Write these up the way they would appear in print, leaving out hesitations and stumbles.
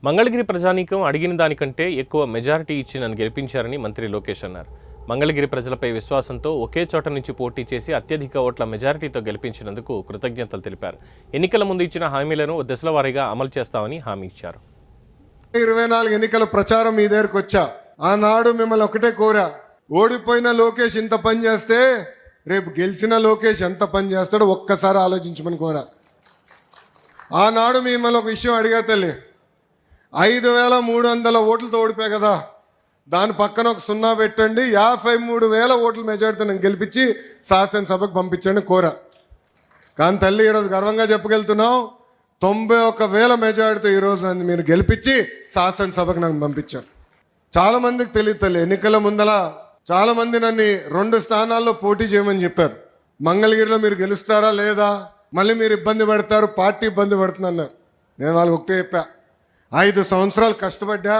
మంగళగిరి ప్రజానీకం అడిగిన దానికంటే ఎక్కువ మెజారిటీ ఇచ్చి నన్ను గెలిపించారని మంత్రి లోకేష్ అన్నారు. మంగళగిరి ప్రజలపై విశ్వాసంతో ఒకే చోట నుంచి పోటీ చేసి అత్యధిక ఓట్ల మెజారిటీతో గెలిపించినందుకు కృతజ్ఞతలు తెలిపారు. ఎన్నికల ముందు ఇచ్చిన హామీలను దశల వారీగా అమలు చేస్తామని హామీ ఇచ్చారు. 24 ఎన్నికల ప్రచారం మీ దగ్గరకు వచ్చా. ఆనాడు మిమ్మల్ని ఒకటే కోరా, ఓడిపోయిన లోకేష్ ఇంత పని చేస్తే రేపు గెలిచిన లోకేష్ ఎంత పని చేస్తాడో ఒక్కసారి ఆలోచించమని కోరా. ఆనాడు మిమ్మల్ని ఒక విషయం అడిగా తల్లి, 5,300 ఓట్లతో ఓడిపోయా కదా, దాని పక్కన ఒక 0 పెట్టండి, 53,000 ఓట్ల మెజారిటీతో నేను గెలిపించి శాసనసభకు పంపించండి కోరా. కానీ తల్లి ఈరోజు గర్వంగా చెప్పగలుగుతున్నాం, 91,000 మెజారిటీతో ఈరోజు నన్ను మీరు గెలిపించి శాసనసభకు నాకు పంపించారు. చాలా మందికి తెలియదు తల్లి, ఎన్నికల ముందల చాలా మంది నన్ను 2 స్థానాల్లో పోటీ చేయమని చెప్పారు. మంగళగిరిలో మీరు గెలుస్తారా లేదా, మళ్ళీ మీరు ఇబ్బంది పడతారు, పార్టీ ఇబ్బంది పడుతుంది అన్నారు. నేను వాళ్ళకి ఒకటే చెప్పా, 5 సంవత్సరాలు కష్టపడ్డా,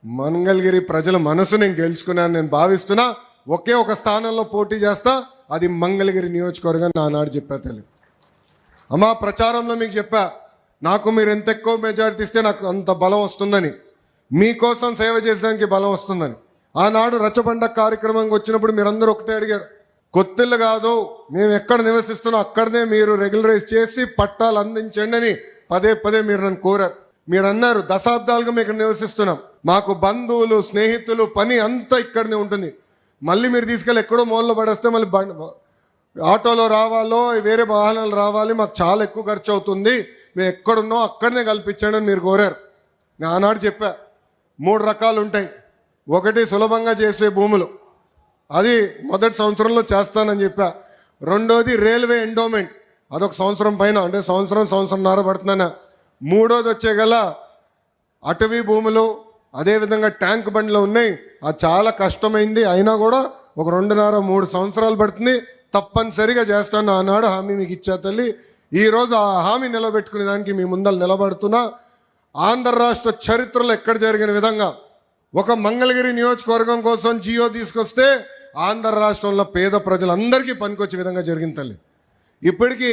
మంగళగిరి ప్రజల మనసు నేను గెలుచుకున్నాను నేను భావిస్తున్నా. ఒకే ఒక స్థానంలో పోటీ చేస్తా, అది మంగళగిరి నియోజకవర్గం నానాడు చెప్పా తల్లి. అమ్మా ప్రచారంలో మీకు చెప్పా, నాకు మీరు ఎంత ఎక్కువ మెజారిటీ ఇస్తే నాకు అంత బలం వస్తుందని, మీకోసం సేవ చేసడానికి బలం వస్తుందని. ఆనాడు రచ్చబండ కార్యక్రమంకి వచ్చినప్పుడు మీరందరూ ఒకటే అడిగారు, కొత్తిల్లు కాదు, మేము ఎక్కడ నివసిస్తున్నాం అక్కడనే మీరు రెగ్యులరైజ్ చేసి పట్టాలు అందించండి అని పదే పదే మీరు నన్ను కోరారు. మీరు అన్నారు, దశాబ్దాలుగా మేము ఇక్కడ నివసిస్తున్నాం, మాకు బంధువులు స్నేహితులు పని అంతా ఇక్కడనే ఉంటుంది, మళ్ళీ మీరు తీసుకెళ్ళి ఎక్కడో మూలలో పడేస్తే మళ్ళీ ఆటోలో రావాలో వేరే వాహనాలు రావాలి, మాకు చాలా ఎక్కువ ఖర్చు అవుతుంది, మేము ఎక్కడున్నాం అక్కడనే కల్పించండి అని మీరు కోరారు. నేను ఆనాడు చెప్పా, 3 రకాలు ఉంటాయి. ఒకటి సులభంగా చేసే భూములు, అది మొదటి సంవత్సరంలో చేస్తానని చెప్పా. రెండోది రైల్వే ఎండోమెంట్, అదొక సంవత్సరం పైన, అంటే సంవత్సరంన్నర పడుతుందన్న. మూడోది వచ్చే గల అటవీ భూములు, అదేవిధంగా ట్యాంక్ బండ్లు ఉన్నాయి, అది చాలా కష్టమైంది, అయినా కూడా ఒక 2.5-3 సంవత్సరాలు పడుతుంది, తప్పనిసరిగా చేస్తాను ఆనాడు హామీ మీకు ఇచ్చా తల్లి. ఈరోజు ఆ హామీ నిలబెట్టుకునే దానికి మీ ముందర నిలబడుతున్నా. ఆంధ్ర రాష్ట్ర చరిత్రలో ఎక్కడ జరిగిన విధంగా ఒక మంగళగిరి నియోజకవర్గం కోసం జియో తీసుకొస్తే ఆంధ్ర రాష్ట్రంలో పేద ప్రజలందరికీ పనికొచ్చే విధంగా జరిగింది తల్లి. ఇప్పటికీ